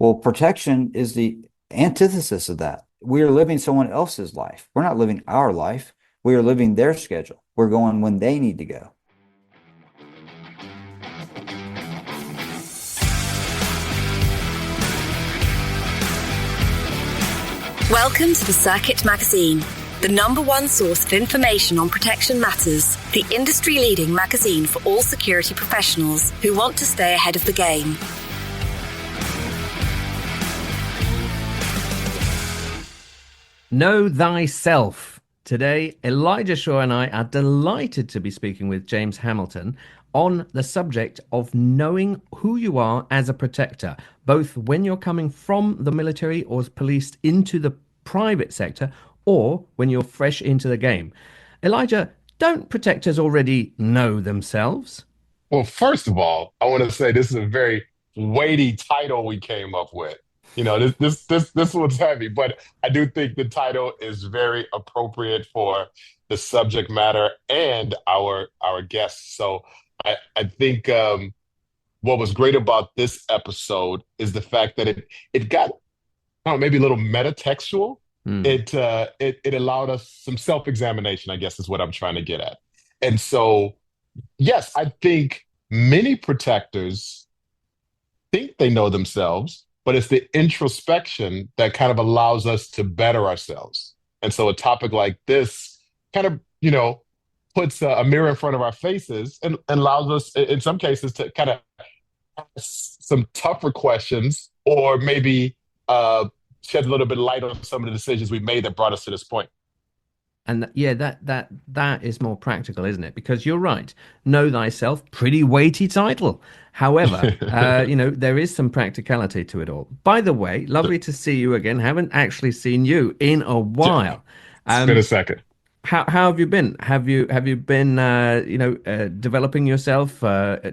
Well, protection is the antithesis of that. We are living someone else's life. We're not living our life. We are living their schedule. We're going when they need to go. Welcome to the Circuit Magazine, the #1 source of information on protection matters, the industry-leading magazine for all security professionals who want to stay ahead of the game. Know Thyself. Today, Elijah Shaw and I are delighted to be speaking with James Hamilton on the subject of knowing who you are as a protector, both when you're coming from the military or police into the private sector, or when you're fresh into the game. Elijah, don't protectors already know themselves? Well, first of all, I want to say this is a very weighty title we came up with. You know, this one's heavy, but I do think the title is very appropriate for the subject matter and our guests. So I think what was great about this episode is the fact that it got, I don't know, maybe a little metatextual. It allowed us some self-examination, I guess is what I'm trying to get at. And so, yes, I think many protectors think they know themselves, but it's the introspection that kind of allows us to better ourselves. And so a topic like this kind of, puts a mirror in front of our faces and allows us, in some cases, to kind of ask some tougher questions or maybe shed a little bit of light on some of the decisions we made that brought us to this point. And yeah, that is more practical, isn't it? Because you're right. Know Thyself, pretty weighty title. However, there is some practicality to it all. By the way, lovely to see you again. Haven't actually seen you in a while. It's been a second. How have you been? Have you been developing yourself,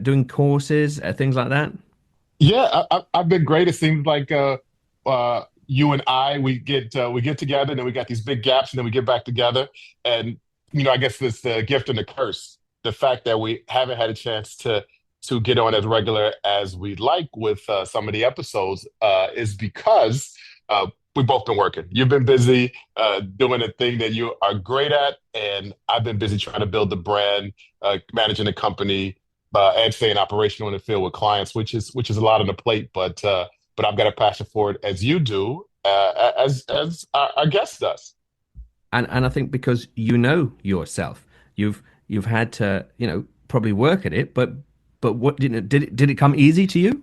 doing courses, things like that? Yeah, I've been great. It seems like you and I, we get together, and then we got these big gaps, and then we get back together. And I guess it's the gift and the curse. The fact that we haven't had a chance to get on as regular as we'd like with some of the episodes is because we've both been working. You've been busy doing a thing that you are great at, and I've been busy trying to build the brand, managing the company, and staying operational in the field with clients, which is a lot on the plate. But I've got a passion for it, as you do, as our guest does. And I think because you know yourself, you've had to probably work at it, but what did it come easy to you?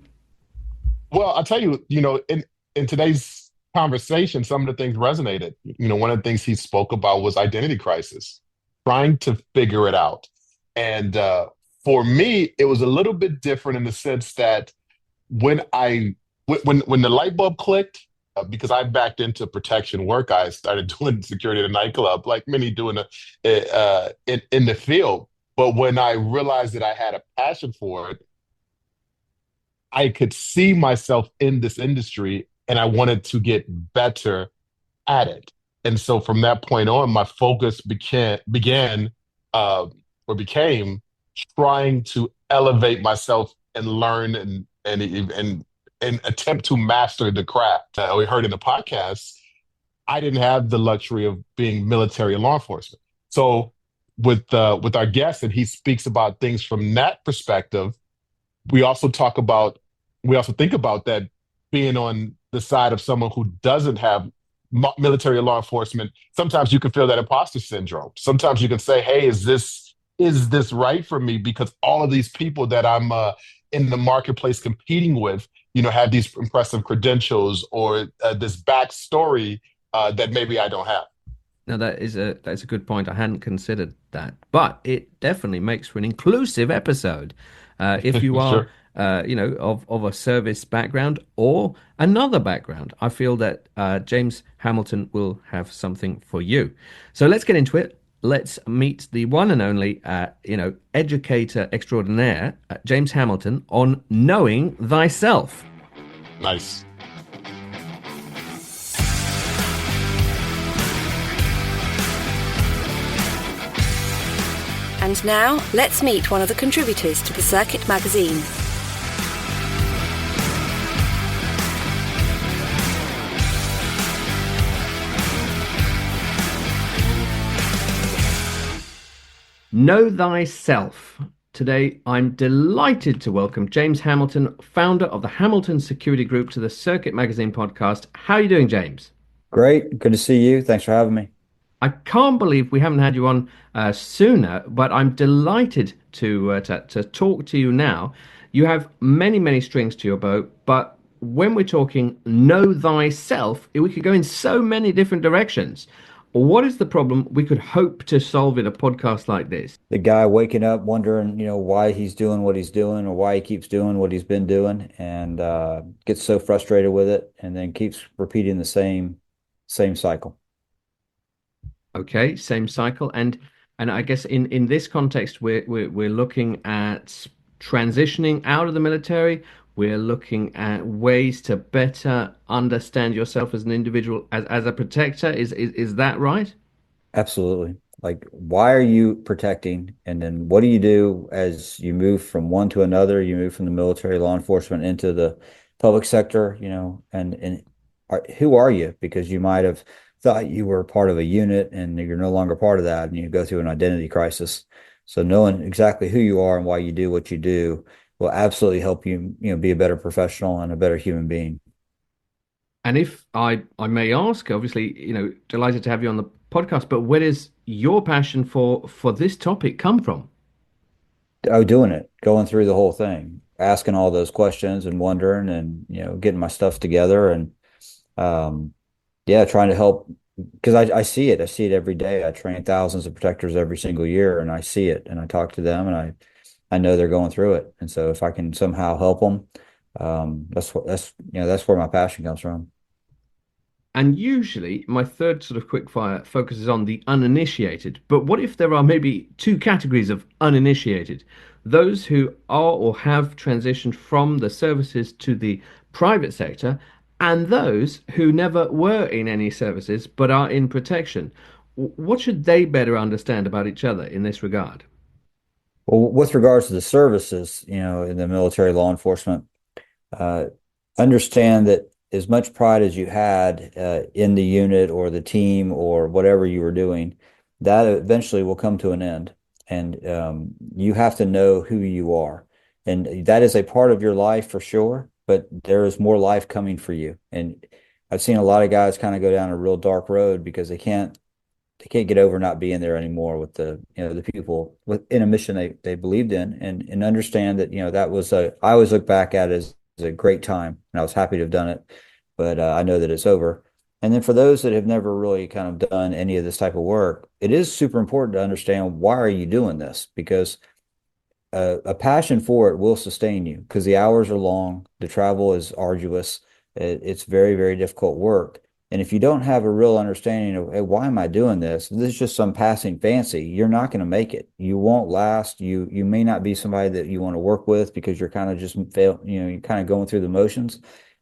Well, I'll tell you, in today's conversation, some of the things resonated. One of the things he spoke about was identity crisis, trying to figure it out. And for me, it was a little bit different in the sense that when the light bulb clicked, because I backed into protection work, I started doing security at a nightclub, like many doing in the field. But when I realized that I had a passion for it, I could see myself in this industry, and I wanted to get better at it. And so from that point on, my focus became trying to elevate myself and learn and attempt to master the craft. We heard in the podcast, I didn't have the luxury of being military or law enforcement. So with our guest, and he speaks about things from that perspective, we also think about that being on the side of someone who doesn't have military or law enforcement. Sometimes you can feel that imposter syndrome. Sometimes you can say, hey, is this right for me? Because all of these people that I'm in the marketplace competing with, have these impressive credentials or this backstory that maybe I don't have. Now that's a good point. I hadn't considered that, but it definitely makes for an inclusive episode. If you are, Sure. Of a service background or another background, I feel that James Hamilton will have something for you. So let's get into it. Let's meet the one and only, educator extraordinaire, James Hamilton, on knowing thyself. Nice. And now, let's meet one of the contributors to the Circuit Magazine. Know Thyself. Today, I'm delighted to welcome James Hamilton, founder of the Hamilton Security Group, to the Circuit Magazine podcast. How are you doing, James? Great. Good to see you. Thanks for having me. I can't believe we haven't had you on sooner, but I'm delighted to talk to you now. You have many, many strings to your bow, but when we're talking know thyself, we could go in so many different directions. What is the problem we could hope to solve in a podcast like this? The guy waking up wondering, why he's doing what he's doing or why he keeps doing what he's been doing and gets so frustrated with it and then keeps repeating the same cycle. Okay, same cycle, and I guess in this context, we're looking at transitioning out of the military. We're looking at ways to better understand yourself as an individual, as a protector. Is that right? Absolutely. Like, why are you protecting? And then what do you do as you move from one to another? You move from the military, law enforcement into the public sector, who are you? Because you might have thought you were part of a unit and you're no longer part of that, and you go through an identity crisis. So knowing exactly who you are and why you do what you do will absolutely help you, be a better professional and a better human being. And if I may ask, obviously, delighted to have you on the podcast, but where does your passion for this topic come from? Oh, doing it, going through the whole thing, asking all those questions and wondering and, getting my stuff together and, um, yeah, trying to help because I see it. I see it every day. I train thousands of protectors every single year and I see it and I talk to them and I know they're going through it. And so if I can somehow help them, that's where my passion comes from. And usually, my third sort of quick fire focuses on the uninitiated. But what if there are maybe two categories of uninitiated? Those who are or have transitioned from the services to the private sector, and those who never were in any services but are in protection. What should they better understand about each other in this regard? Well, with regards to the services, in the military law enforcement, uh, understand that as much pride as you had in the unit or the team or whatever you were doing, that eventually will come to an end. And you have to know who you are. And that is a part of your life for sure, but there is more life coming for you. And I've seen a lot of guys kind of go down a real dark road because they can't get over not being there anymore with the people in a mission they believed in and understand that that was I always look back at it as a great time and I was happy to have done it, but I know that it's over. And then for those that have never really kind of done any of this type of work, it is super important to understand why are you doing this, because a passion for it will sustain you because the hours are long, the travel is arduous, it's very, very difficult work. And if you don't have a real understanding of, hey, why am I doing this? This is just some passing fancy. You're not going to make it. You won't last. You may not be somebody that you want to work with because you're kind of just you're kind of going through the motions.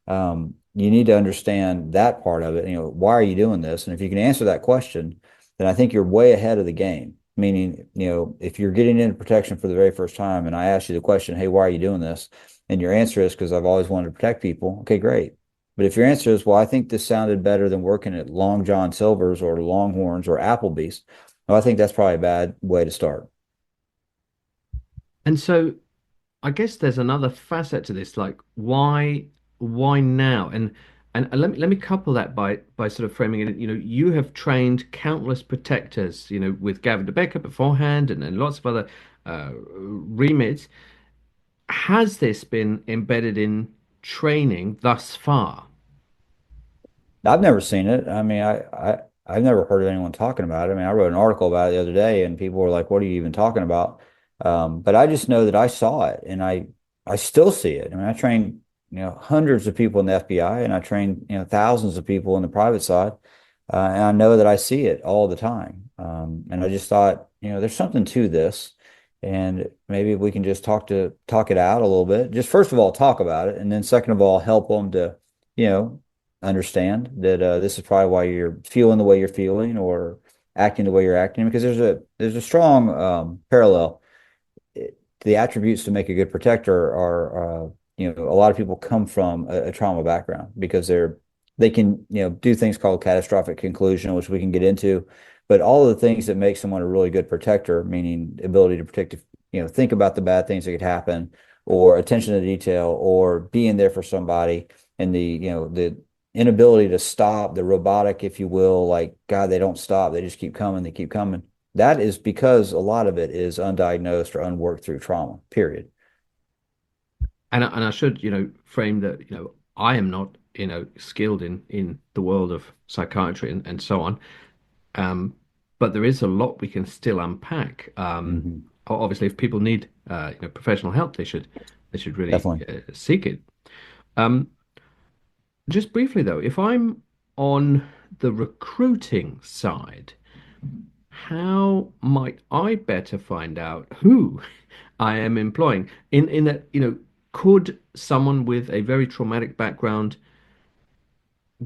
You need to understand that part of it. Why are you doing this? And if you can answer that question, then I think you're way ahead of the game. Meaning, if you're getting into protection for the very first time and I ask you the question, hey, why are you doing this? And your answer is because I've always wanted to protect people. Okay, great. But if your answer is, well, I think this sounded better than working at Long John Silver's or Longhorns or Applebee's, well, I think that's probably a bad way to start. And so I guess there's another facet to this, like why now? And let me couple that by sort of framing it. You have trained countless protectors, with Gavin DeBecker beforehand, and lots of other remits. Has this been embedded in training thus far? I've never seen it. I mean, I've never heard of anyone talking about it. I mean, I wrote an article about it the other day, and people were like, "What are you even talking about?" But I just know that I saw it, and I still see it. I mean, I trained hundreds of people in the FBI, and I trained thousands of people in the private side, and I know that I see it all the time. And I just thought, there's something to this, and maybe we can just talk it out a little bit. Just first of all, talk about it, and then second of all, help them to you know understand that this is probably why you're feeling the way you're feeling or acting the way you're acting, because there's a strong parallel. The attributes to make a good protector are a lot of people come from a trauma background because they can do things called catastrophic conclusion, which we can get into, But all of the things that make someone a really good protector, meaning ability to protect, think about the bad things that could happen, or attention to detail, or being there for somebody, and the inability to stop, the robotic, if you will, like God, they don't stop, they just keep coming, they keep coming. That is because a lot of it is undiagnosed or unworked through trauma, period. And I should, frame that, I am not, skilled in the world of psychiatry and so on. Um, but there is a lot we can still unpack. Hmm. Obviously, if people need, professional help, they should really Definitely. seek it. Um, just briefly though, if I'm on the recruiting side, how might I better find out who I am employing? In that, could someone with a very traumatic background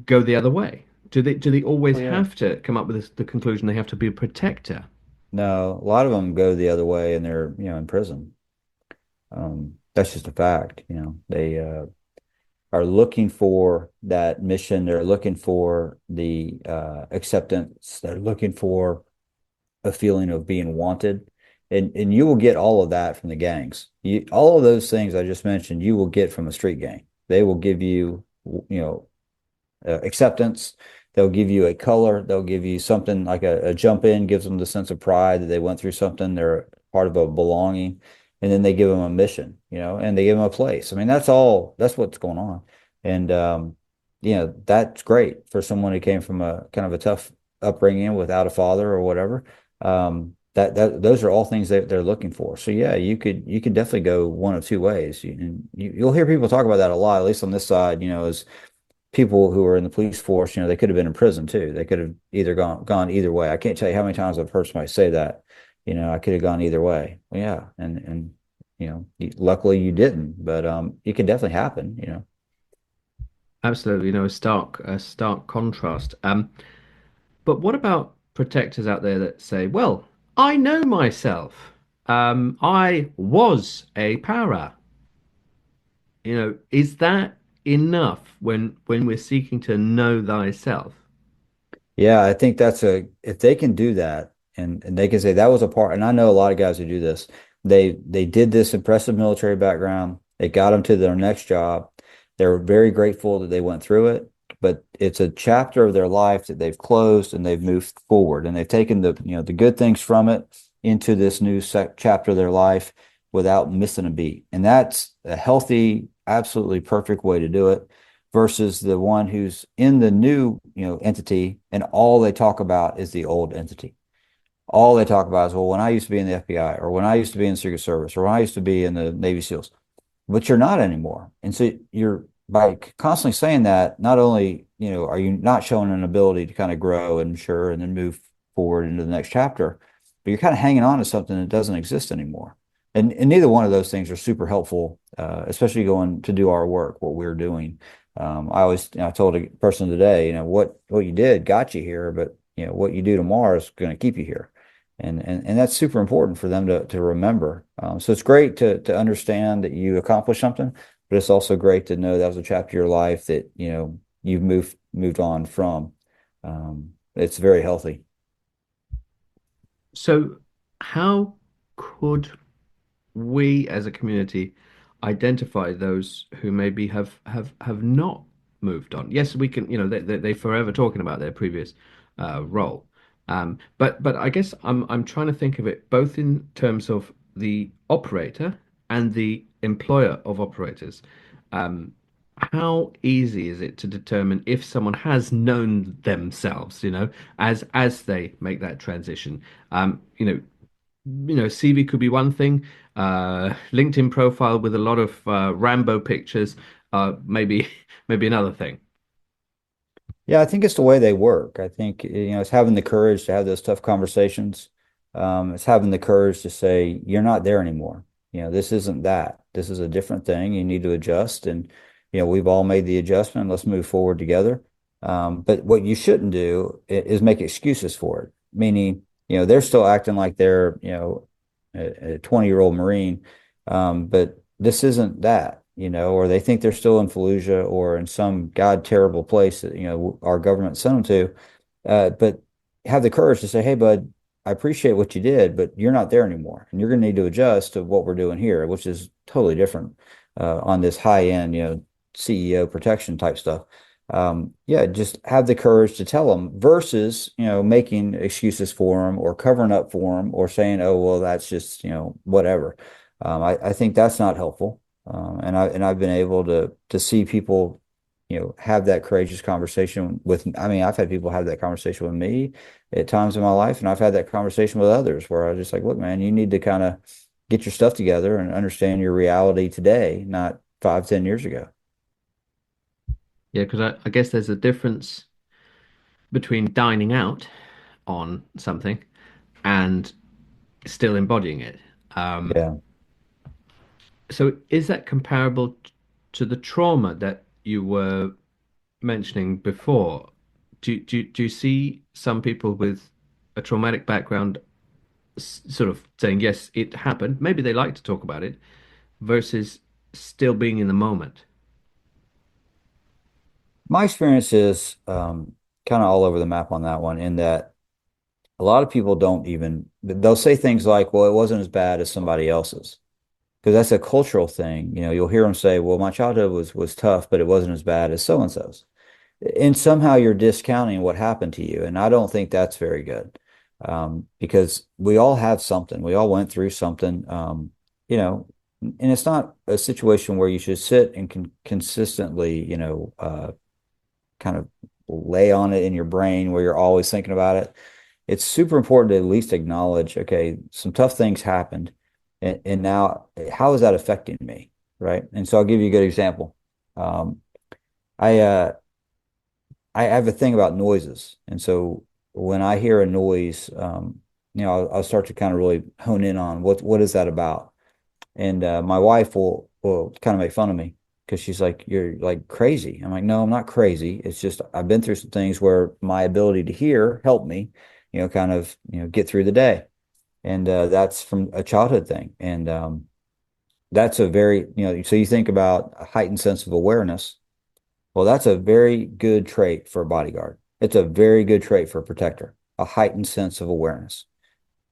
go the other way? Do they Oh always yeah. have to come up with the conclusion they have to be a protector? No, a lot of them go the other way and they're, in prison. That's just a fact. They are looking for that mission. They're looking for the acceptance. They're looking for a feeling of being wanted. And you will get all of that from the gangs. All of those things I just mentioned, you will get from a street gang. They will give you, acceptance. They'll give you a color. They'll give you something like a jump in, gives them the sense of pride that they went through something. They're part of a belonging. And then they give them a mission, and they give them a place. I mean, that's what's going on. And, that's great for someone who came from a kind of a tough upbringing without a father or whatever. Those are all things that they're looking for. So yeah, you could definitely go one of two ways. You'll hear people talk about that a lot, at least on this side, is people who are in the police force, they could have been in prison too. They could have either gone either way. I can't tell you how many times I've heard somebody say that. I could have gone either way. Well, yeah, and luckily you didn't, but it could definitely happen. Absolutely, a stark contrast. But what about protectors out there that say, well, I know myself. I was a para. Is that enough when we're seeking to know thyself? Yeah, I think if they can do that and they can say that was a part, and I know a lot of guys who do this. They did this impressive military background. It got them to their next job. They're very grateful that they went through it, but it's a chapter of their life that they've closed and they've moved forward and they've taken the good things from it into this new chapter of their life without missing a beat. And that's a healthy, absolutely perfect way to do it versus the one who's in the new, entity and all they talk about is the old entity. All they talk about is, well, when I used to be in the FBI or when I used to be in the Secret Service or when I used to be in the Navy SEALs, but you're not anymore. And so you're by constantly saying that, not only, are you not showing an ability to kind of grow and mature and then move forward into the next chapter, but you're kind of hanging on to something that doesn't exist anymore. And neither one of those things are super helpful, especially going to do our work, what we're doing. I told a person today, what you did got you here, but what you do tomorrow is going to keep you here. And that's super important for them to remember. So it's great to understand that you accomplished something, but it's also great to know that was a chapter of your life that, you've moved on from. It's very healthy. So, how could we as a community identify those who maybe have not moved on? Yes, we can, they forever talking about their previous role. But I guess I'm trying to think of it both in terms of the operator and the employer of operators. Um, how easy is it to determine if someone has known themselves, as they make that transition? CV could be one thing. LinkedIn profile with a lot of Rambo pictures, maybe maybe another thing. Yeah, I think it's the way they work. I think, it's having the courage to have those tough conversations. It's having the courage to say, you're not there anymore. This isn't that. This is a different thing. You need to adjust. And, we've all made the adjustment. Let's move forward together. But what you shouldn't do is make excuses for it, meaning, they're still acting like they're, a 20-year-old Marine. But this isn't that, or they think they're still in Fallujah or in some God terrible place that, our government sent them to. But have the courage to say, hey, bud, I appreciate what you did, but you're not there anymore. And you're going to need to adjust to what we're doing here, which is totally different on this high end, CEO protection type stuff. Yeah, just have the courage to tell them versus, making excuses for them or covering up for them or saying, oh, well, that's just, whatever. I think that's not helpful. I've been able to see people, have that courageous conversation with, I mean, I've had people have that conversation with me at times in my life, and I've had that conversation with others where I was just like, look, man, you need to kind of get your stuff together and understand your reality today, not 5, 10 years ago. Yeah, because I guess there's a difference between dining out on something and still embodying it. Um, Yeah. so is that comparable to the trauma that you were mentioning before? Do you see some people with a traumatic background sort of saying, yes, it happened? Maybe they like to talk about it versus still being in the moment. My experience is kind of all over the map on that one, in that a lot of people don't even, they'll say things like, well, it wasn't as bad as somebody else's. Because that's a cultural thing. You'll hear them say, well, my childhood was tough, but it wasn't as bad as so and so's. And somehow you're discounting what happened to you. And I don't think that's very good. Because we all have something. We all went through something. You know, and it's not a situation where you should sit and consistently, kind of lay on it in your brain where you're always thinking about it. It's super important to at least acknowledge, okay, some tough things happened, and now how is that affecting me, right? And so I'll give you a good example. Um, I I have a thing about noises, and so when I hear a noise, I'll start to kind of really hone in on what is that about. And my wife will kind of make fun of me because she's like, "You're like crazy." I'm like, "No, I'm not crazy. It's just I've been through some things where my ability to hear helped me, kind of get through the day." And that's from a childhood thing. And that's a very, so you think about a heightened sense of awareness. Well, that's a very good trait for a bodyguard. It's a very good trait for a protector, a heightened sense of awareness.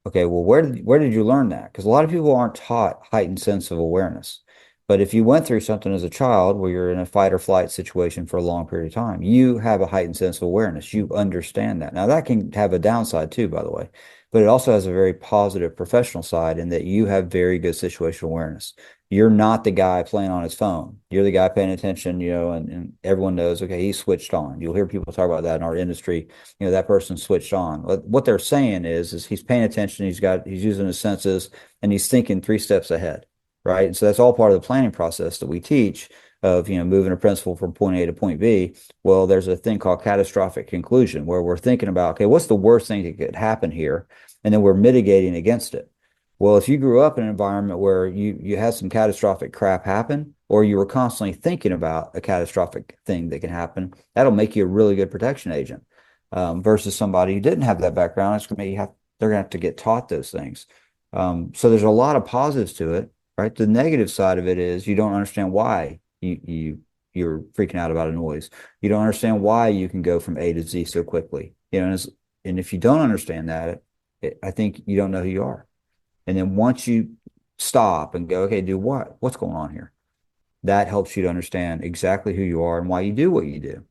Okay, well, where did you learn that? Because a lot of people aren't taught heightened sense of awareness. But if you went through something as a child where you're in a fight or flight situation for a long period of time, you have a heightened sense of awareness. You understand that. Now, that can have a downside too, by the way, but it also has a very positive professional side in that you have very good situational awareness. You're not the guy playing on his phone. You're the guy paying attention, and everyone knows, okay, he's switched on. You'll hear people talk about that in our industry. That person switched on. What they're saying is he's paying attention, he's using his senses, and he's thinking 3 steps ahead, right? And so that's all part of the planning process that we teach of, moving a principal from point A to point B. Well, there's a thing called catastrophic conclusion where we're thinking about, okay, what's the worst thing that could happen here? And then we're mitigating against it. Well, if you grew up in an environment where you had some catastrophic crap happen, or you were constantly thinking about a catastrophic thing that can happen, that'll make you a really good protection agent. Versus somebody who didn't have that background, they're gonna have to get taught those things. So there's a lot of positives to it, right? The negative side of it is you don't understand why you're freaking out about a noise. You don't understand why you can go from A to Z so quickly. And if you don't understand that, I think you don't know who you are. And then once you stop and go, okay, do what? What's going on here? That helps you to understand exactly who you are and why you do what you do.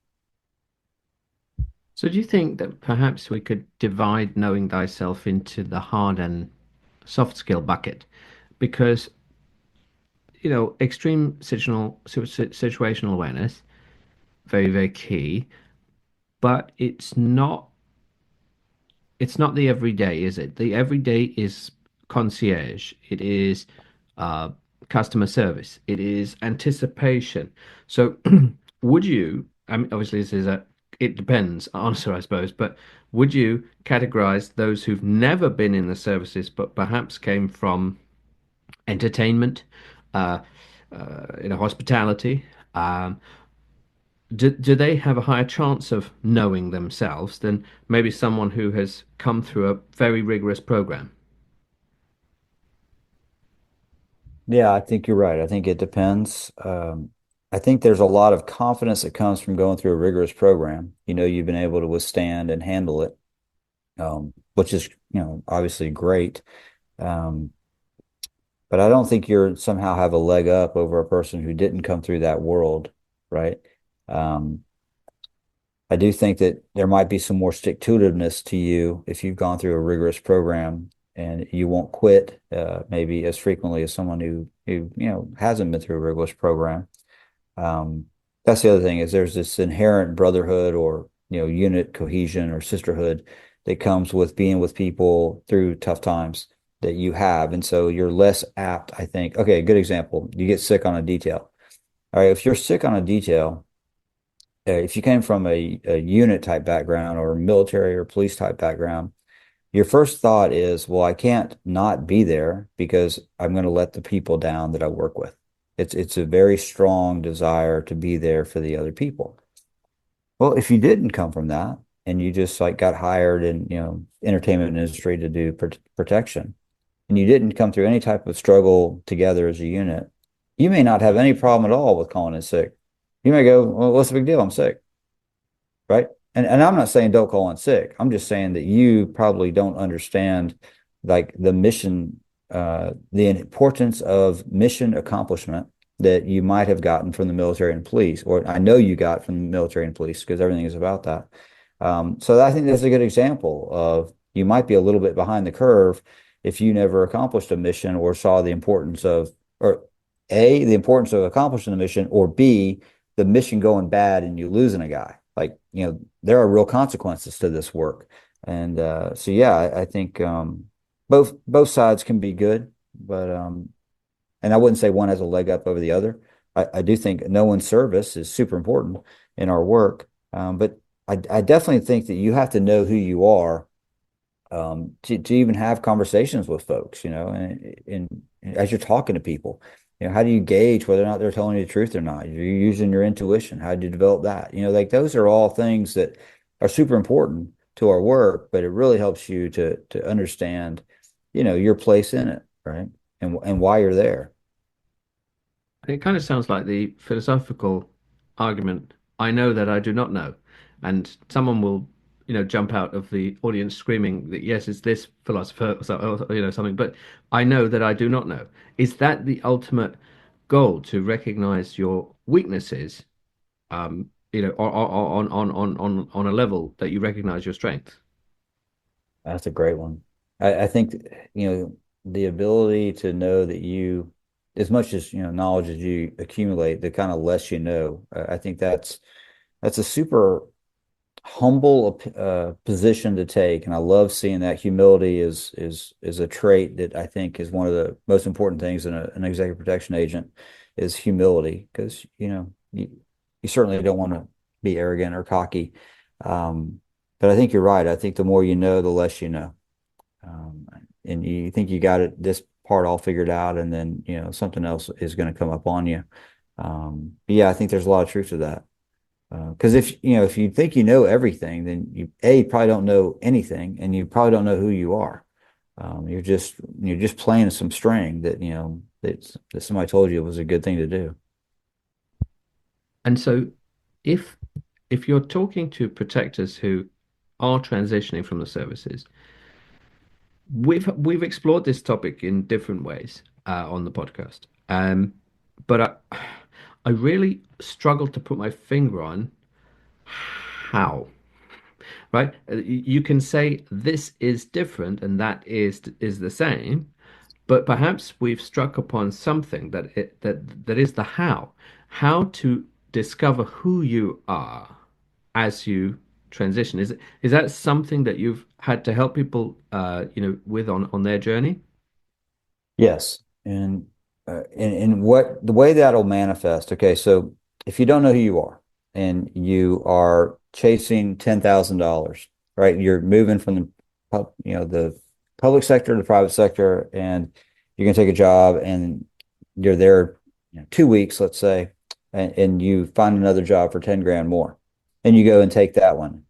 So do you think that perhaps we could divide knowing thyself into the hard and soft skill bucket? Because, extreme situational awareness, very, very key, but it's not the everyday, is it? The everyday is concierge. It is uh, customer service. It is anticipation. So, would you? I mean, obviously, this is a it depends answer, I suppose. But would you categorize those who've never been in the services, but perhaps came from entertainment, uh, hospitality? Um, do they have a higher chance of knowing themselves than maybe someone who has come through a very rigorous program? Yeah, I think you're right. I think it depends. I think there's a lot of confidence that comes from going through a rigorous program. You've been able to withstand and handle it. which is, obviously great. Um, but I don't think you're somehow have a leg up over a person who didn't come through that world, right? Um, I do think that there might be some more stick-to-itiveness to you if you've gone through a rigorous program and you won't quit, maybe as frequently as someone who hasn't been through a rigorous program. Um, that's the other thing is there's this inherent brotherhood or unit cohesion or sisterhood that comes with being with people through tough times that you have, and so you're less apt, I think. Okay, a good example: you get sick on a detail. All right, if you're sick on a detail, if you came from a unit type background or military or police type background, your first thought is, well, I can't not be there because I'm going to let the people down that I work with. It's a very strong desire to be there for the other people. Well, if you didn't come from that and you just like got hired in, entertainment industry to do protection, and you didn't come through any type of struggle together as a unit, you may not have any problem at all with calling in sick. You may go, well, what's the big deal? I'm sick, right? And I'm not saying don't call in sick. I'm just saying that you probably don't understand like the mission, the importance of mission accomplishment that you might have gotten from the military and police, or I know you got from the military and police because everything is about that. So I think that's a good example of you might be a little bit behind the curve if you never accomplished a mission or saw the importance of, or A, the importance of accomplishing the mission, or B, the mission going bad and you losing a guy. Like, there are real consequences to this work. And so, yeah, I think both sides can be good, but and I wouldn't say one has a leg up over the other. I do think no one's service is super important in our work, but I definitely think that you have to know who you are to even have conversations with folks, and as you're talking to people, how do you gauge whether or not they're telling you the truth or not? You're using your intuition. How do you develop that? Like those are all things that are super important to our work, but it really helps you to understand, your place in it, right? And why you're there. It kind of sounds like the philosophical argument, I know that I do not know. And someone will, jump out of the audience screaming that, yes, it's this philosopher, or, something, but I know that I do not know. Is that the ultimate goal, to recognize your weaknesses, on a level that you recognize your strengths? That's a great one. I think, the ability to know that as much as, knowledge as you accumulate, the kind of less you know, I think that's a super humble position to take. And I love seeing that humility is a trait that I think is one of the most important things in an executive protection agent is humility. Because, you certainly don't want to be arrogant or cocky. But I think you're right. I think the more you know, the less you know. Um, and you think you got this part all figured out, and then something else is going to come up on you. But yeah, I think there's a lot of truth to that. Because if you think you know everything, then you probably don't know anything, and you probably don't know who you are. You're just playing some string that that somebody told you was a good thing to do. And so if you're talking to protectors who are transitioning from the services, we've explored this topic in different ways on the podcast. But I really struggle to put my finger on how, right? You can say this is different and that is the same, but perhaps we've struck upon something that is the how to discover who you are as you transition. Is that something that you've had to help people with on their journey? Yes, and what the way that'll manifest. Okay, so if you don't know who you are and you are chasing $10,000, right? You're moving from the public sector to the private sector, and you're gonna take a job, and you're there 2 weeks, let's say, and you find another job for 10 grand more, and you go and take that one.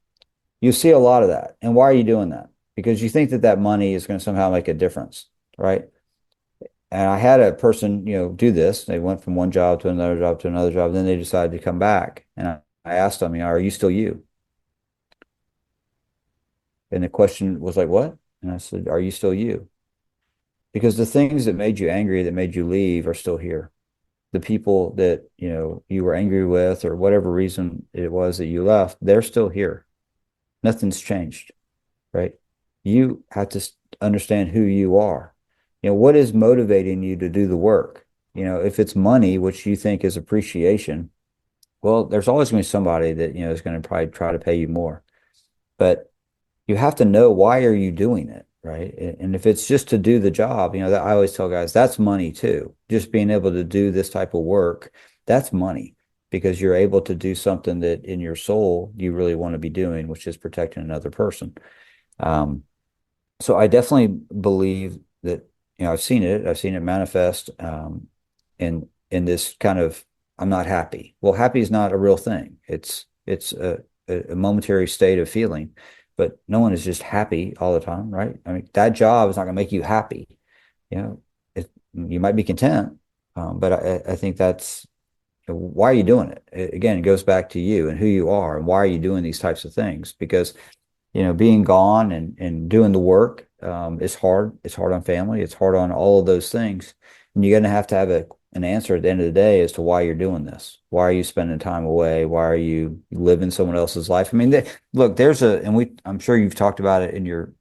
You see a lot of that, and why are you doing that? Because you think that that money is going to somehow make a difference, right? And I had a person, do this. They went from one job to another job to another job. Then they decided to come back. And I asked them, are you still you? And the question was like, what? And I said, are you still you? Because the things that made you angry, that made you leave, are still here. The people that, you were angry with, or whatever reason it was that you left, they're still here. Nothing's changed, right? You have to understand who you are. What is motivating you to do the work? If it's money, which you think is appreciation, well, there's always going to be somebody that, is going to probably try to pay you more. But you have to know, why are you doing it, right? And if it's just to do the job, that I always tell guys, that's money too. Just being able to do this type of work, that's money, because you're able to do something that in your soul you really want to be doing, which is protecting another person. Um, so I definitely believe that, I've seen it manifest, in this kind of, I'm not happy. Well, happy is not a real thing. It's a momentary state of feeling, but no one is just happy all the time, right? I mean, that job is not going to make you happy. You know, you might be content, but I think that's, why are you doing it? Again, it goes back to you and who you are, and why are you doing these types of things? Because being gone and doing the work, is hard. It's hard on family. It's hard on all of those things. And you're going to have an answer at the end of the day as to why you're doing this. Why are you spending time away? Why are you living someone else's life? I mean, look, I'm sure you've talked about it in your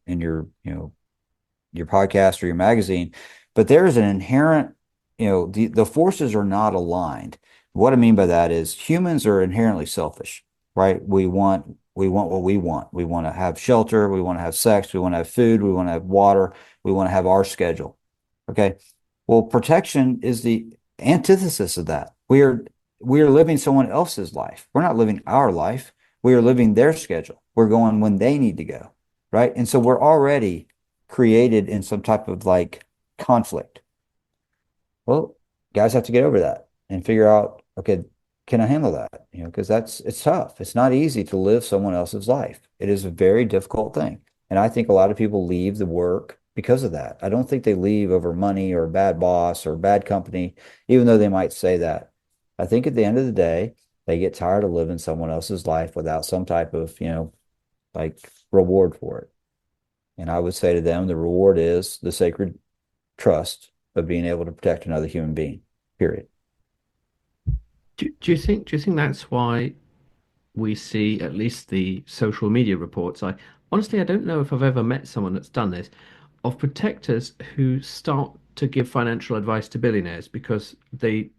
podcast or your magazine, but there is an inherent, the forces are not aligned. What I mean by that is humans are inherently selfish, right? We want what we want. We want to have shelter, we want to have sex, we want to have food, we want to have water, we want to have our schedule. Okay. Well, protection is the antithesis of that. We are living someone else's life. We're not living our life. We are living their schedule. We're going when they need to go, right? And so we're already created in some type of like conflict. Well, guys have to get over that and figure out, okay, can I handle that? Because it's tough. It's not easy to live someone else's life. It is a very difficult thing. And I think a lot of people leave the work because of that. I don't think they leave over money or a bad boss or bad company, even though they might say that. I think at the end of the day, they get tired of living someone else's life without some type of, like reward for it. And I would say to them, the reward is the sacred trust of being able to protect another human being, period. Do you think that's why we see at least the social media reports? I honestly I don't know if I've ever met someone that's done this, of protectors who start to give financial advice to billionaires because they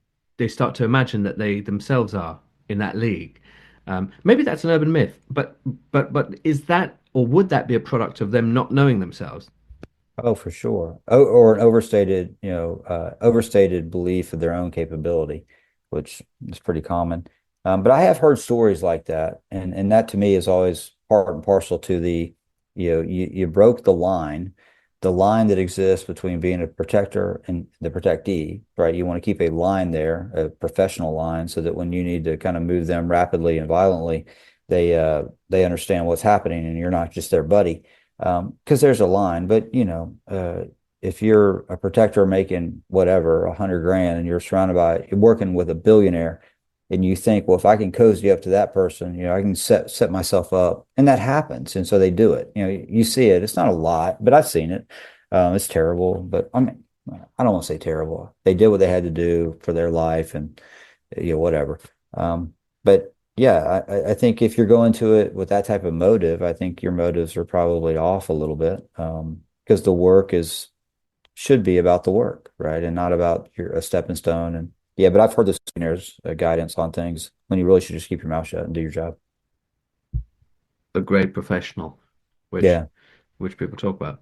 start to imagine that they themselves are in that league. Maybe that's an urban myth, but is that, or would that be a product of them not knowing themselves? Oh, for sure. Or an overstated belief of their own capability, which is pretty common. But I have heard stories like that, and that to me is always part and parcel to you broke the line that exists between being a protector and the protectee, right? You want to keep a line there, a professional line, so that when you need to kind of move them rapidly and violently, they understand what's happening, and you're not just their buddy. Because there's a line, but if you're a protector making whatever 100 grand, and you're working with a billionaire, and you think, well, if I can cozy up to that person, I can set myself up, and that happens, and so they do it. You see it. It's not a lot, but I've seen it. It's terrible, but I mean, I don't want to say terrible. They did what they had to do for their life, and whatever. But yeah, I think if you're going to it with that type of motive, I think your motives are probably off a little bit, because the work should be about the work, right? And not about a stepping stone. And yeah, but I've heard this there's guidance on things when you really should just keep your mouth shut and do your job. A great professional, which Yeah. which people talk about.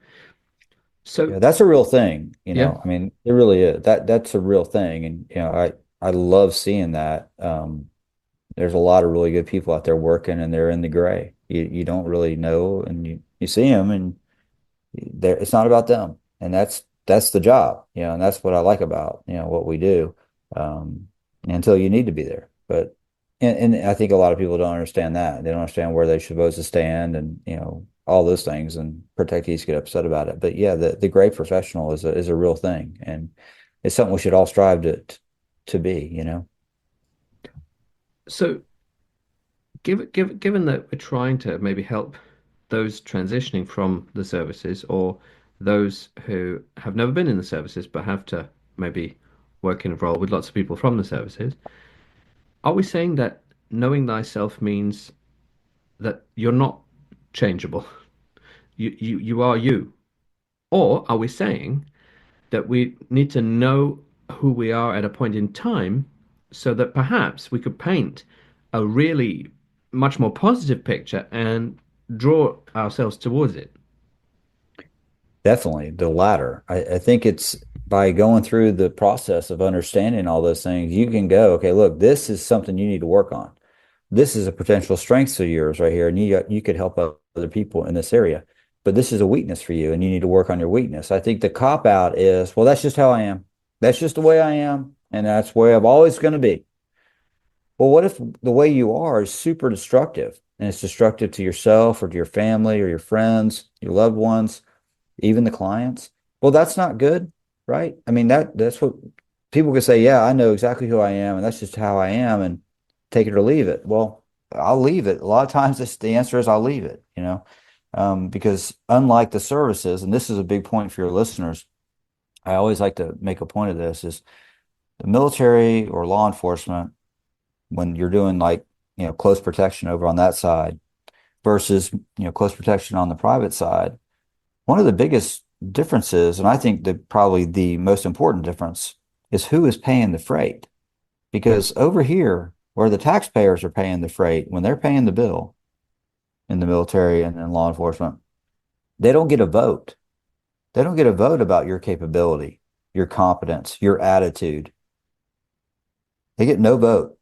So Yeah, that's a real thing, yeah, I mean, it really is. That's a real thing. And I love seeing that. There's a lot of really good people out there working, and they're in the gray. You don't really know, and you see them, and it's not about them, and that's the job, and that's what I like about what we do, um, until you need to be there. But and I think a lot of people don't understand that. They don't understand where they're supposed to stand, and all those things, and protectees get upset about it. But yeah, the great professional is a real thing, and it's something we should all strive to be. so given that we're trying to maybe help those transitioning from the services or those who have never been in the services but have to maybe work in a role with lots of people from the services, are we saying that knowing thyself means that you're not changeable? You are you. Or are we saying that we need to know who we are at a point in time so that perhaps we could paint a really much more positive picture and draw ourselves towards it? Definitely the latter. I think it's by going through the process of understanding all those things, you can go, okay, look, this is something you need to work on. This is a potential strength of yours right here, and you could help other people in this area. But this is a weakness for you, and you need to work on your weakness. I think the cop out is, well, that's just how I am. That's just the way I am, and that's where I'm always going to be. Well, what if the way you are is super destructive, and it's destructive to yourself or to your family or your friends, your loved ones, even the clients? Well, that's not good, right? I mean, that's what people can say, yeah, I know exactly who I am, and that's just how I am, and take it or leave it. Well, I'll leave it. A lot of times the answer is I'll leave it, because unlike the services, and this is a big point for your listeners, I always like to make a point of this, is the military or law enforcement, when you're doing like, close protection over on that side versus, close protection on the private side, one of the biggest differences, and I think that probably the most important difference, is who is paying the freight. Because over here, where the taxpayers are paying the freight, when they're paying the bill in the military and in law enforcement, they don't get a vote. They don't get a vote about your capability, your competence, your attitude. They get no vote.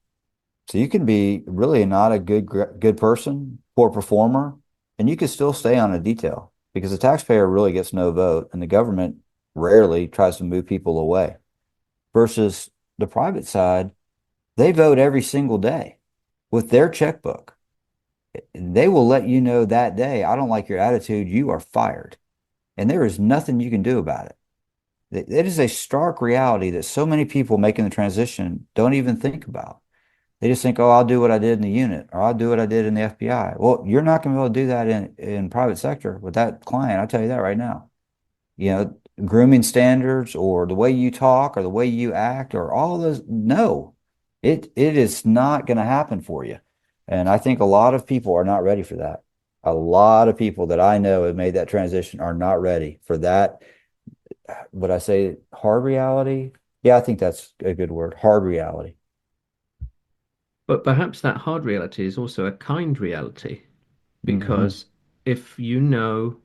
So you can be really not a good person, poor performer, and you can still stay on a detail because the taxpayer really gets no vote and the government rarely tries to move people away. Versus the private side, they vote every single day with their checkbook. They will let you know that day, I don't like your attitude, you are fired. And there is nothing you can do about it. It is a stark reality that so many people making the transition don't even think about. They just think, oh, I'll do what I did in the unit or I'll do what I did in the FBI. Well, you're not going to be able to do that in private sector with that client. I'll tell you that right now. Grooming standards or the way you talk or the way you act or all those, no, it is not going to happen for you. And I think a lot of people are not ready for that. A lot of people that I know have made that transition are not ready for that. Would I say hard reality? Yeah, I think that's a good word, hard reality. But perhaps that hard reality is also a kind reality Hmm. because if you know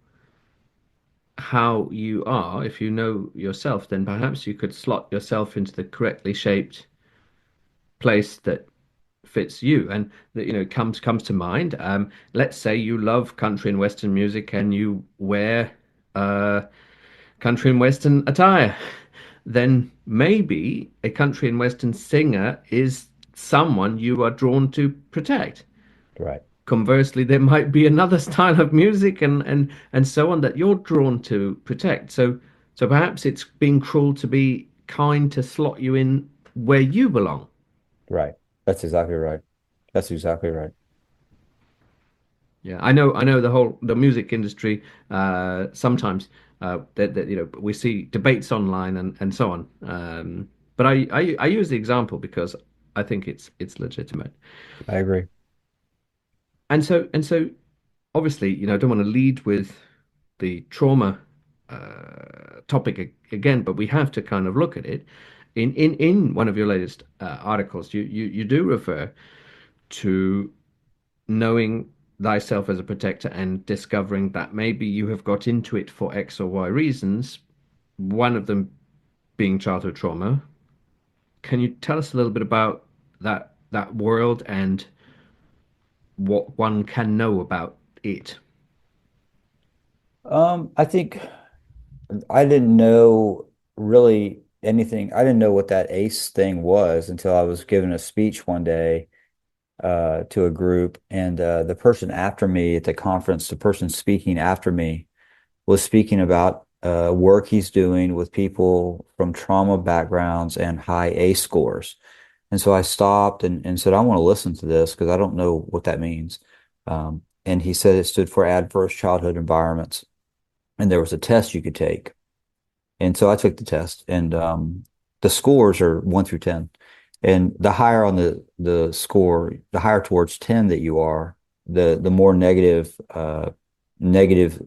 how you are, if you know yourself, then perhaps you could slot yourself into the correctly shaped place that fits you. And that, comes to mind. Let's say you love country and western music and you wear uh country and western attire. Then maybe a country and western singer is someone you are drawn to protect. Right. Conversely, there might be another style of music and so on that you're drawn to protect. So perhaps it's being cruel to be kind to slot you in where you belong. Right. That's exactly right. That's exactly right. Yeah, I know the music industry. Sometimes that we see debates online and so on. But I use the example because I think it's legitimate. I agree. And so obviously, I don't want to lead with the trauma topic again, but we have to kind of look at it. In one of your latest articles, you do refer to knowing thyself as a protector and discovering that maybe you have got into it for X or Y reasons, one of them being childhood trauma. Can you tell us a little bit about that world and what one can know about it? I think I didn't know really anything. I didn't know what that ACE thing was until I was giving a speech one day to a group, and the person after me at the conference, the person speaking after me, was speaking about work he's doing with people from trauma backgrounds and high ACE scores. And so I stopped and said, I want to listen to this because I don't know what that means. and he said it stood for adverse childhood environments. And there was a test you could take. And so I took the test, and the scores are 1 through 10. And the higher on the score, the higher towards 10 that you are, the more negative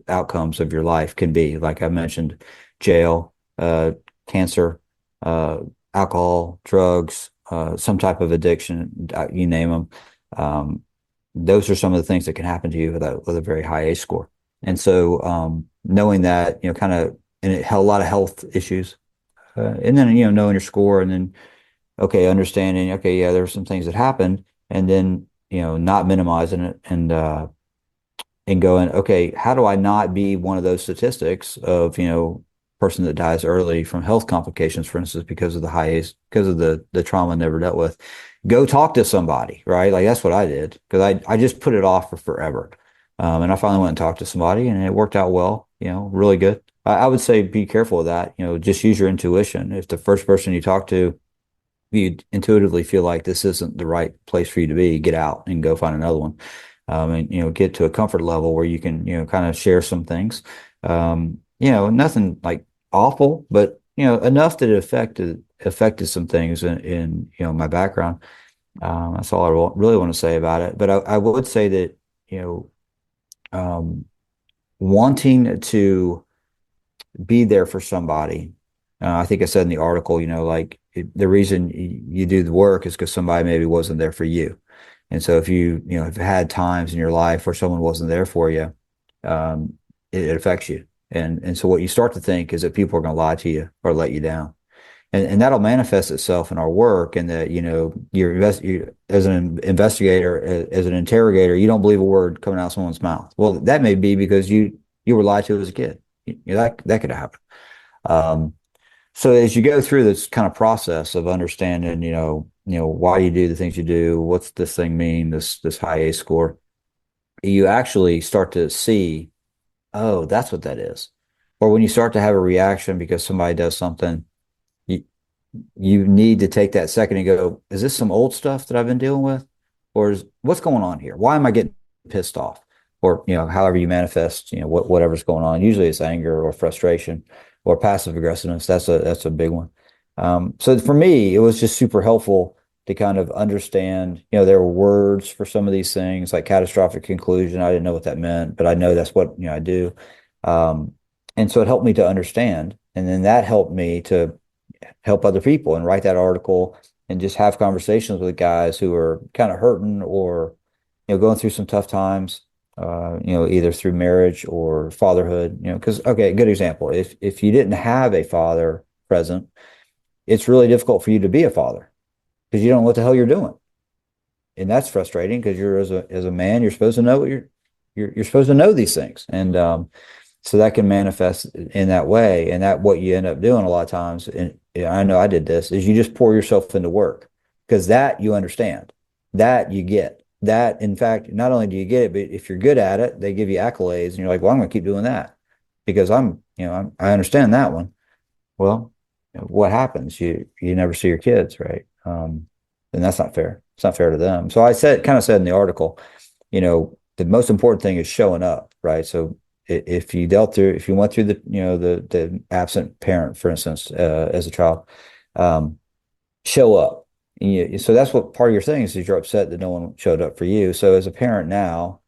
outcomes of your life can be. Like I mentioned, jail, cancer, uh, alcohol, drugs, some type of addiction, you name them. Um, those are some of the things that can happen to you with a very high ACE score. And so, knowing that, kind of, and it had a lot of health issues, and then, knowing your score, and then, okay, understanding, okay, yeah, there were some things that happened, and then, not minimizing it, and going, okay, how do I not be one of those statistics of, person that dies early from health complications, for instance, because of the high ACE, because of the trauma never dealt with. Go talk to somebody, right? Like that's what I did, because I just put it off for forever. And I finally went and talked to somebody, and it worked out well, really good. I would say be careful of that, just use your intuition. If the first person you talk to, you intuitively feel like this isn't the right place for you to be, get out and go find another one. And get to a comfort level where you can, kind of share some things. Nothing like awful, but enough that it affected some things in my background. That's all I really want to say about it. But I would say that, um, wanting to be there for somebody. I think I said in the article, like the reason you do the work is because somebody maybe wasn't there for you. And so if have had times in your life where someone wasn't there for you, um, it affects you. And so what you start to think is that people are going to lie to you or let you down. And that'll manifest itself in our work, and that, you as an investigator, as an interrogator, you don't believe a word coming out of someone's mouth. Well, that may be because you were lied to as a kid. That could happen. Um, so as you go through this kind of process of understanding, why you do the things you do, what's this thing mean, this high A score, you actually start to see, oh, that's what that is. Or when you start to have a reaction because somebody does something, you you need to take that second and go, is this some old stuff that I've been dealing with? Or is what's going on here? Why am I getting pissed off? Or, however you manifest, whatever's going on. Usually it's anger or frustration or passive aggressiveness. That's a big one. So for me, it was just super helpful to kind of understand, there were words for some of these things like catastrophic conclusion. I didn't know what that meant, but I know that's what, I do. Um, and so it helped me to understand. And then that helped me to help other people and write that article and just have conversations with guys who are kind of hurting or, going through some tough times, either through marriage or fatherhood, because, okay, a good example. If you didn't have a father present, it's really difficult for you to be a father because you don't know what the hell you're doing. And that's frustrating because you're as a man, you're supposed to know what you're supposed to know these things. And so that can manifest in that way. And that what you end up doing a lot of times, and I know I did this, is you just pour yourself into work because that you understand, that you get. That, in fact, not only do you get it, but if you're good at it, they give you accolades, and you're like, well, I'm going to keep doing that because I understand that one. Well, what happens? You never see your kids, right? And that's not fair. It's not fair to them. So I kind of said in the article, the most important thing is showing up, right? So if you went through the absent parent, for instance, as a child, um, show up. So that's what part of your thing is you're upset that no one showed up for you. So as a parent now,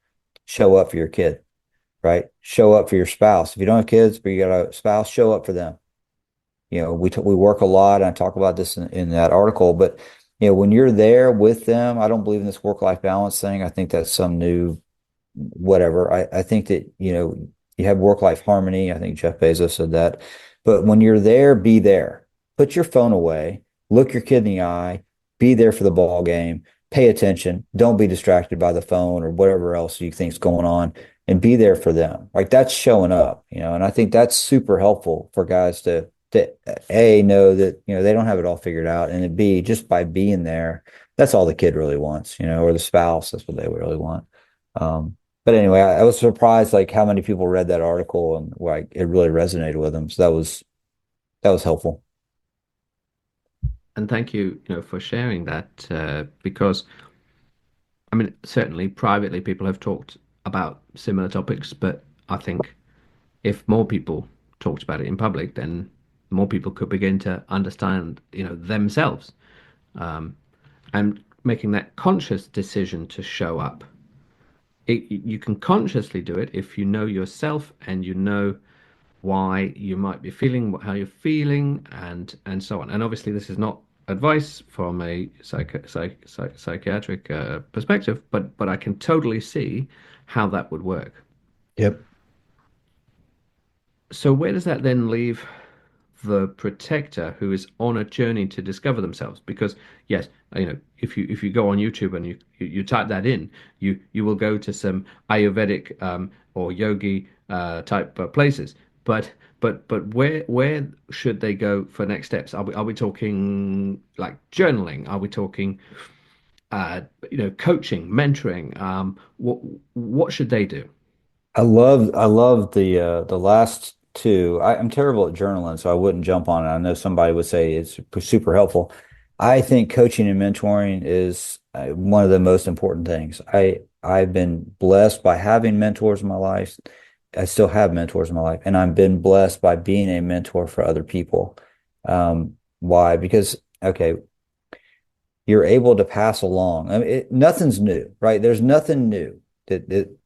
show up for your kid, right? Show up for your spouse. If you don't have kids, but you got a spouse, show up for them. We work a lot, and I talk about this in that article, but when you're there with them, I don't believe in this work-life balance thing. I think that's some new whatever. I think that, you have work-life harmony. I think Jeff Bezos said that. But when you're there, be there. Put your phone away, look your kid in the eye, be there for the ball game, pay attention. Don't be distracted by the phone or whatever else you think's going on, and be there for them. Like that's showing up, and I think that's super helpful for guys to A, know that, they don't have it all figured out, and B, just by being there, that's all the kid really wants, or the spouse, that's what they really want. But anyway, I was surprised like how many people read that article and like it really resonated with them. So that was helpful. And thank you, for sharing that, because I mean, certainly privately, people have talked about similar topics, but I think if more people talked about it in public, then more people could begin to understand, themselves, um, and making that conscious decision to show up. You can consciously do it if you know yourself and you know why you might be feeling how you're feeling, and so on. And obviously, this is not advice from a psychiatric perspective, but I can totally see how that would work. Yep. So where does that then leave the protector who is on a journey to discover themselves? Because yes, if you go on YouTube and you type that in, you will go to some Ayurvedic or yogi type places. But where should they go for next steps? Are we talking like journaling? Are we talking uh, coaching, mentoring? What should they do? I love the last two. I'm terrible at journaling, so I wouldn't jump on it. I know somebody would say it's super helpful. I think coaching and mentoring is one of the most important things. I've been blessed by having mentors in my life. I still have mentors in my life, and I've been blessed by being a mentor for other people. Why? Because okay, you're able to pass along. I mean, nothing's new, right? There's nothing new.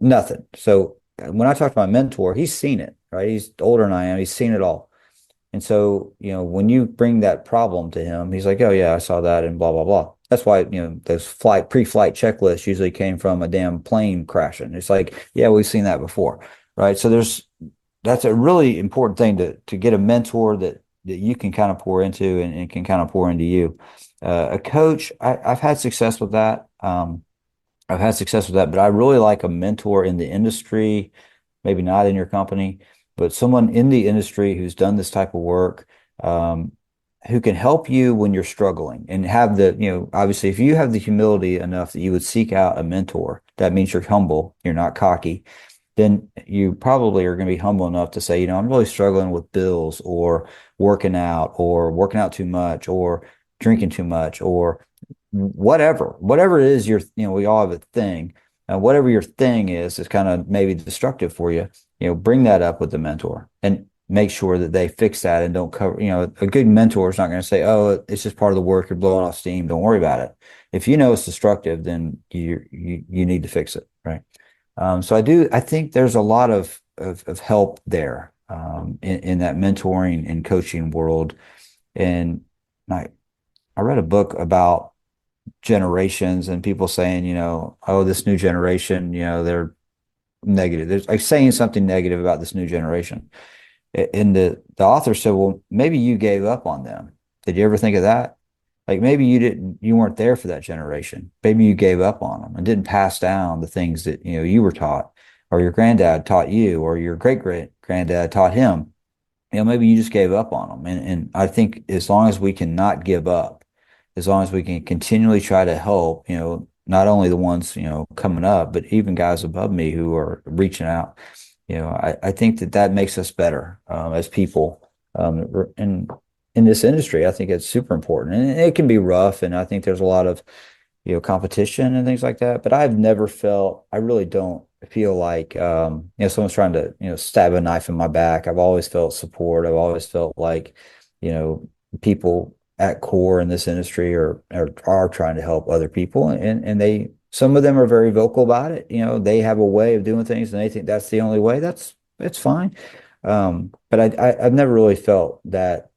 Nothing. So when I talk to my mentor, he's seen it, right? He's older than I am. He's seen it all. And so, when you bring that problem to him, he's like, "Oh yeah, I saw that," and blah blah blah. That's why, those pre-flight checklists usually came from a damn plane crashing. It's like, yeah, we've seen that before, right? So that's a really important thing to get a mentor that you can kind of pour into and can kind of pour into you. A coach, I've had success with that. I've had success with that, but I really like a mentor in the industry, maybe not in your company, but someone in the industry who's done this type of work, um, who can help you when you're struggling and have obviously, if you have the humility enough that you would seek out a mentor, that means you're humble, you're not cocky, then you probably are going to be humble enough to say, I'm really struggling with bills or working out too much or drinking too much or whatever it is we all have a thing. Whatever your thing is kind of maybe destructive for you, bring that up with the mentor and make sure that they fix that and don't cover, a good mentor is not going to say, oh, it's just part of the work. You're blowing off steam. Don't worry about it. If you know it's destructive, then you need to fix it. Right. So I think there's a lot of help there, in that mentoring and coaching world. And I, I read a book about generations and people saying, oh, this new generation, they're negative. There's like saying something negative about this new generation. And the author said, well, maybe you gave up on them. Did you ever think of that? Like maybe you weren't there for that generation. Maybe you gave up on them and didn't pass down the things that, you were taught or your granddad taught you or your great granddad taught him. Maybe you just gave up on them. And I think as long as we can not give up, as long as we can continually try to help, not only the ones, coming up, but even guys above me who are reaching out, I think that makes us better, as people. And in this industry, I think it's super important and it can be rough. And I think there's a lot of, competition and things like that. But I really don't feel like, someone's trying to, stab a knife in my back. I've always felt support. I've always felt like, people at core in this industry are trying to help other people. And some of them are very vocal about it. They have a way of doing things and they think that's the only way. That's fine. But I've never really felt that,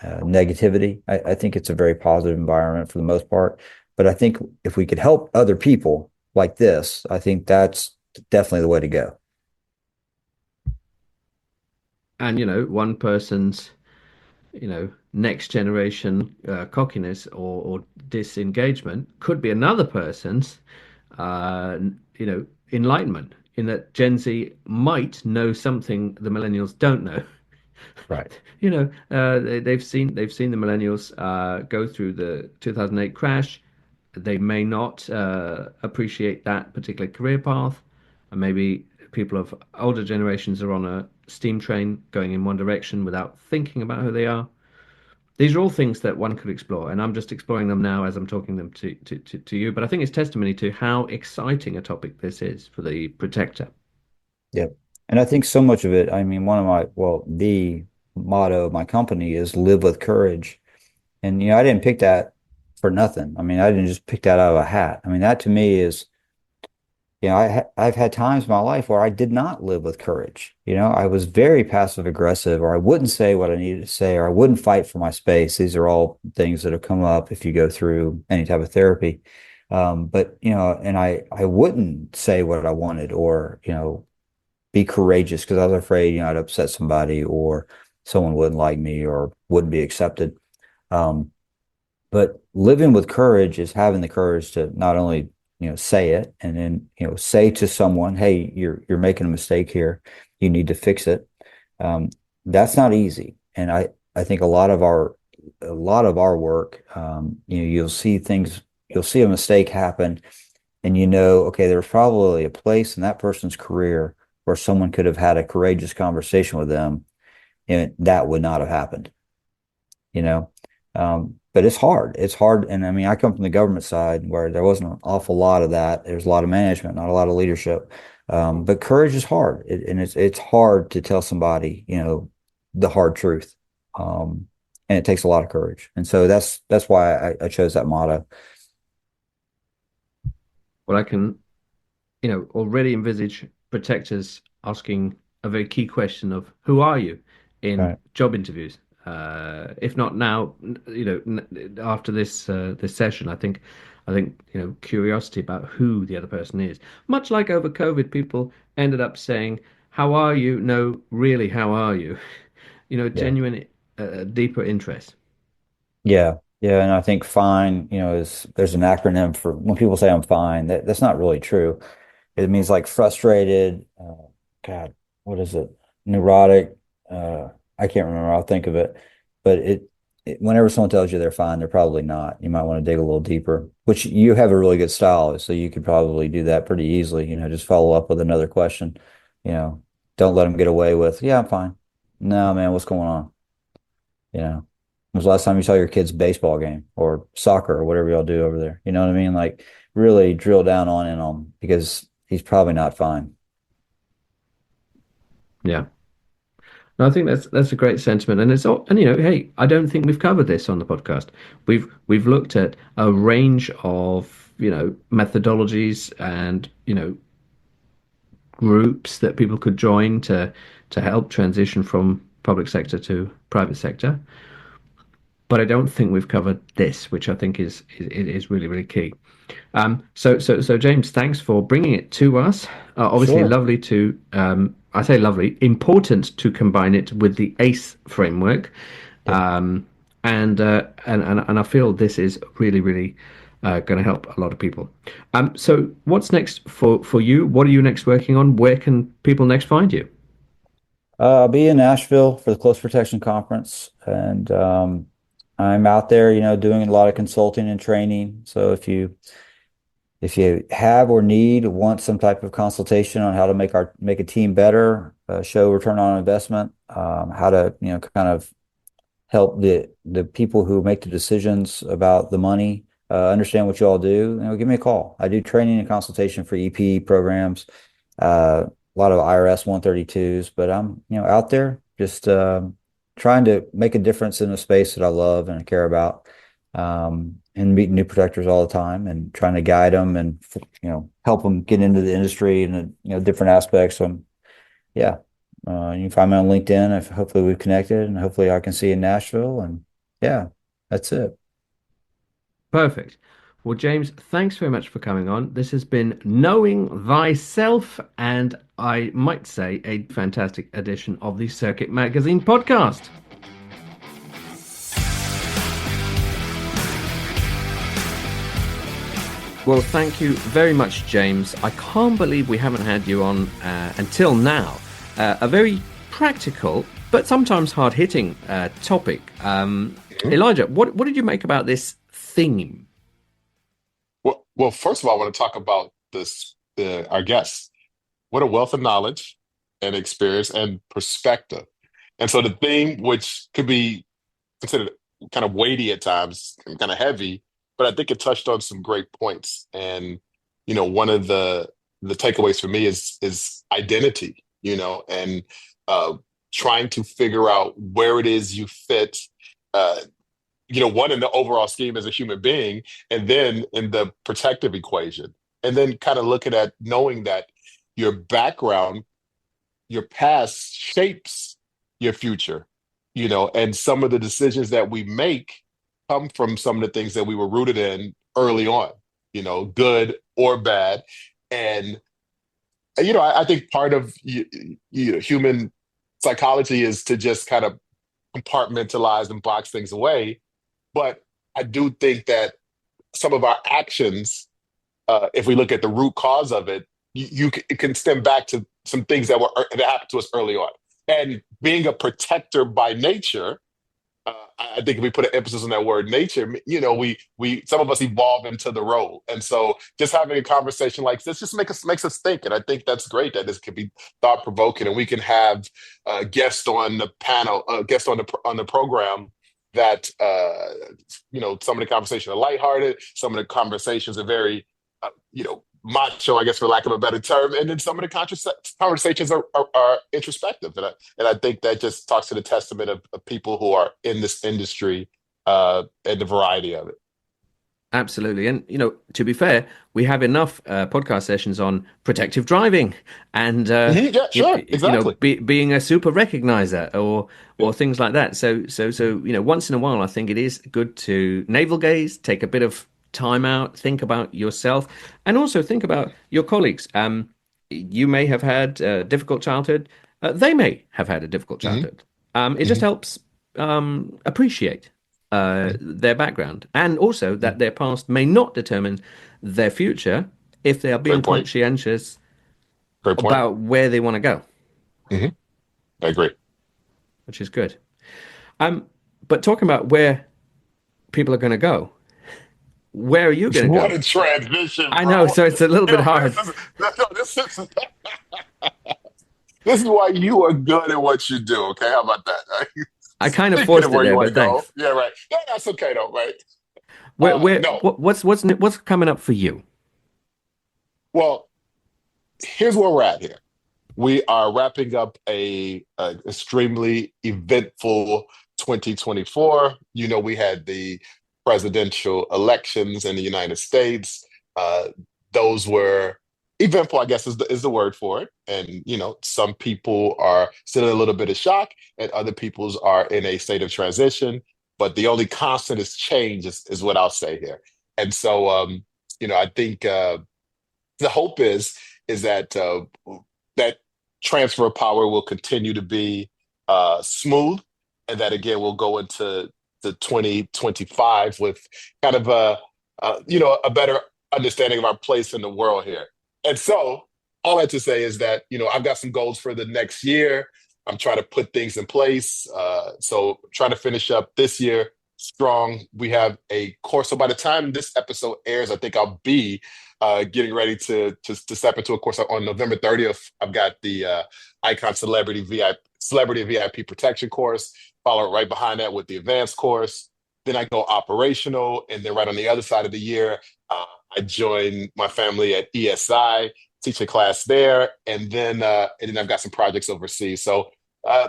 negativity. I think it's a very positive environment for the most part. But I think if we could help other people like this, I think that's definitely the way to go. And one person's next generation cockiness or disengagement could be another person's enlightenment, in that Gen Z might know something the millennials don't know. Right. They've seen the millennials go through the 2008 crash. They may not appreciate that particular career path, and maybe people of older generations are on a steam train going in one direction without thinking about who they are. These are all things that one could explore, and I'm just exploring them now as I'm talking them to you. But I think it's testimony to how exciting a topic this is for the protector. Yep. And I think so much of it, I mean, the motto of my company is live with courage. And, I didn't pick that for nothing. I mean, I didn't just pick that out of a hat. I mean, that to me is, I've had times in my life where I did not live with courage. I was very passive aggressive, or I wouldn't say what I needed to say, or I wouldn't fight for my space. These are all things that have come up if you go through any type of therapy. But, and I wouldn't say what I wanted, or, be courageous because I was afraid, I'd upset somebody, or someone wouldn't like me, or wouldn't be accepted. Um, but living with courage is having the courage to not only, say it, and then, say to someone, hey, you're making a mistake here. You need to fix it. Um, that's not easy. And I think a lot of our work, you'll see a mistake happen, and okay, there's probably a place in that person's career where someone could have had a courageous conversation with them, and that would not have happened, you know. But it's hard. It's hard. And I mean, I come from the government side where there wasn't an awful lot of that. There's a lot of management, not a lot of leadership. But courage is hard. And it's hard to tell somebody, the hard truth. And it takes a lot of courage. And so that's why I chose that motto. Well, I can, already envisage protectors asking a very key question of who are you in Right. job interviews. If not now, after this session, I think curiosity about who the other person is. Much like over COVID, people ended up saying, "How are you?" No, really, how are you? Yeah. Genuine, deeper interest. Yeah. Yeah. And I think fine, there's an acronym for when people say I'm fine, that's not really true. It means like frustrated, God, what is it? Neurotic. Uh, I can't remember. I'll think of it. But whenever someone tells you they're fine, they're probably not. You might want to dig a little deeper, which you have a really good style, so you could probably do that pretty easily. Just follow up with another question. You know, don't let them get away with, yeah, I'm fine. No, man, what's going on? When was the last time you saw your kid's baseball game or soccer or whatever y'all do over there? You know what I mean? Like really drill down on in on him because he's probably not fine. Yeah. No, I think that's a great sentiment, and it's all, and hey, I don't think we've covered this on the podcast. We've looked at a range of methodologies and groups that people could join to help transition from public sector to private sector. But I don't think we've covered this, which I think is really really key. So James, thanks for bringing it to us. Obviously, Sure. lovely to I say lovely, important to combine it with the ACE framework, Yep. and I feel this is really really going to help a lot of people. So what's next for you? What are you next working on? Where can people next find you? I'll be in Nashville for the Close Protection Conference, and I'm out there, doing a lot of consulting and training. So if you have or want some type of consultation on how to make a team better, show return on investment, how to kind of help the people who make the decisions about the money understand what you all do, give me a call. I do training and consultation for EP programs, a lot of IRS 132s, but I'm out there just trying to make a difference in a space that I love and I care about, and meeting new protectors all the time and trying to guide them and help them get into the industry and different aspects. So yeah, you can find me on LinkedIn. If hopefully we've connected, and hopefully I can see you in Nashville. And yeah, that's it. Perfect. Well, James, thanks very much for coming on. This has been Knowing Thyself, and I might say a fantastic edition of the Circuit Magazine podcast. Well, thank you very much, James. I can't believe we haven't had you on until now. A very practical, but sometimes hard-hitting topic. Elijah, what did you make about this theme? Well, first of all, I want to talk about our guests. What a wealth of knowledge and experience and perspective. And so the theme, which could be considered kind of weighty at times and kind of heavy, but I think it touched on some great points. And, one of the takeaways for me is identity, and uh, trying to figure out where it is you fit, uh, one in the overall scheme as a human being, and then in the protective equation. And then kind of looking at knowing that your background, your past shapes your future, and some of the decisions that we make come from some of the things that we were rooted in early on, good or bad. And, I think part of human psychology is to just kind of compartmentalize and box things away. But I do think that some of our actions, if we look at the root cause of it, it can stem back to some things that happened to us early on. And being a protector by nature, I think if we put an emphasis on that word nature, we some of us evolve into the role. And so just having a conversation like this just makes us think. And I think that's great that this can be thought provoking, and we can have guests on the panel, guests on the program that some of the conversations are lighthearted, some of the conversations are very macho, I guess, for lack of a better term, and then some of the conversations are introspective, and I think that just talks to the testament of people who are in this industry, and the variety of it. Absolutely. And, to be fair, we have enough podcast sessions on protective driving and, Yeah, sure, exactly. being a super recognizer or things like that. So, once in a while, I think it is good to navel gaze, take a bit of time out, think about yourself, and also think about your colleagues. You may have had a difficult childhood. They may have had a difficult childhood. It just helps appreciate their background, and also that their past may not determine their future if they are being conscientious about where they want to go. I agree. Which is good. But talking about where people are going to go, where are you going to go? What a transition, bro. I know, so it's a little bit hard. This is why you are good at what you do, okay? How about that? I kind of forced it there, but thanks. Yeah, right. Yeah, that's okay though, right? No. What's coming up for you? Well, here's where we're at here. We are wrapping up a extremely eventful 2024. We had the presidential elections in the United States. Those were eventful, I guess is the word for it. And, some people are still in a little bit of shock, and other people's are in a state of transition. But the only constant is change is what I'll say here. And so, I think the hope is that that transfer of power will continue to be smooth, and that again we'll go into the 2025 with kind of a better understanding of our place in the world here. And so all that to say is that, I've got some goals for the next year. I'm trying to put things in place. So trying to finish up this year strong. We have a course. So by the time this episode airs, I think I'll be getting ready to step into a course on November 30th. I've got the Icon Celebrity VIP Protection course, follow right behind that with the advanced course. Then I go operational, and then right on the other side of the year, I join my family at ESI, teach a class there, and then I've got some projects overseas. So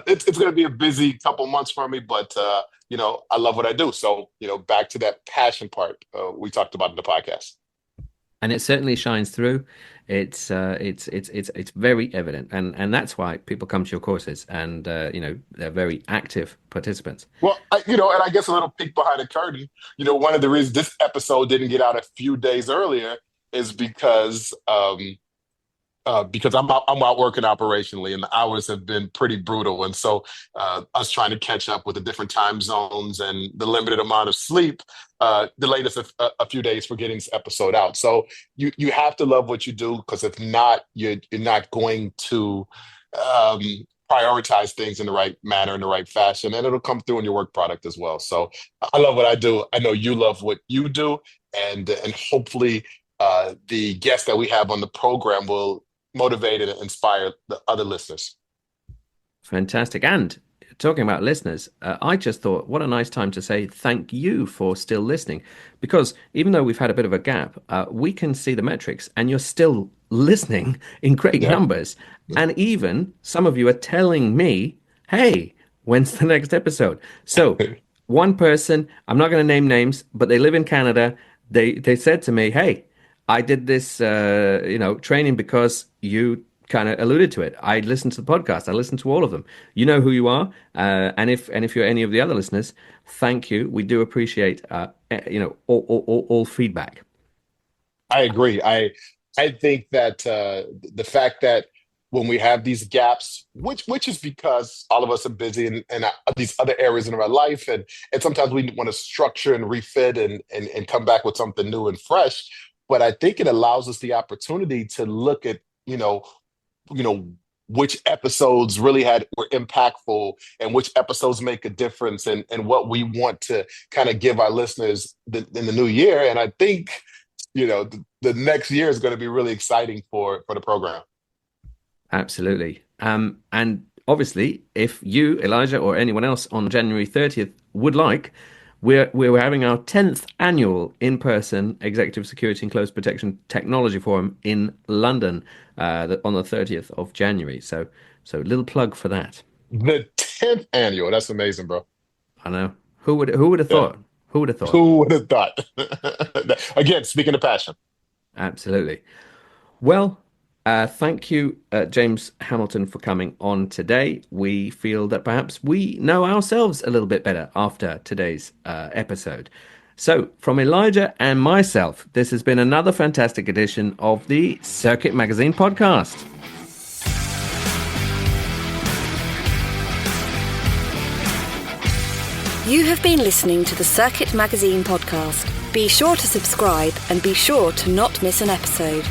it's going to be a busy couple months for me, but I love what I do. So back to that passion part we talked about in the podcast. And it certainly shines through. It's very evident, and that's why people come to your courses, and they're very active participants. Well, and I guess a little peek behind the curtain. One of the reasons this episode didn't get out a few days earlier is because I'm out working operationally, and the hours have been pretty brutal. And so us trying to catch up with the different time zones and the limited amount of sleep delayed us a few days for getting this episode out. So you have to love what you do, because if not, you're not going to prioritize things in the right manner, in the right fashion, and it'll come through in your work product as well. So I love what I do. I know you love what you do, and hopefully the guests that we have on the program will motivate and inspire the other listeners. Fantastic. And talking about listeners, I just thought, what a nice time to say thank you for still listening. Because even though we've had a bit of a gap, we can see the metrics and you're still listening in great Yeah. numbers. And even some of you are telling me, hey, when's the next episode? So one person, I'm not going to name names, but they live in Canada. They said to me, hey, I did this, training because you kind of alluded to it. I listened to the podcast. I listened to all of them. You know who you are, and if you're any of the other listeners, thank you. We do appreciate, all feedback. I agree. I think that the fact that when we have these gaps, which is because all of us are busy in these other areas in our life, and sometimes we want to structure and refit and come back with something new and fresh. But I think it allows us the opportunity to look at which episodes really were impactful and which episodes make a difference and what we want to kind of give our listeners in the new year. And I think the next year is going to be really exciting for the program. Absolutely. And obviously, if you, Elijah, or anyone else on January 30th would like, we're having our 10th annual in-person Executive Security and Close Protection Technology Forum in London on the 30th of January. So little plug for that. The 10th annual. That's amazing, bro. I know. Who would have thought? Yeah. Who would have thought? Who would have thought? Again, speaking of passion. Absolutely. Well, thank you, James Hamilton, for coming on today. We feel that perhaps we know ourselves a little bit better after today's episode. So, from Elijah and myself, this has been another fantastic edition of the Circuit Magazine podcast. You have been listening to the Circuit Magazine podcast. Be sure to subscribe and be sure to not miss an episode.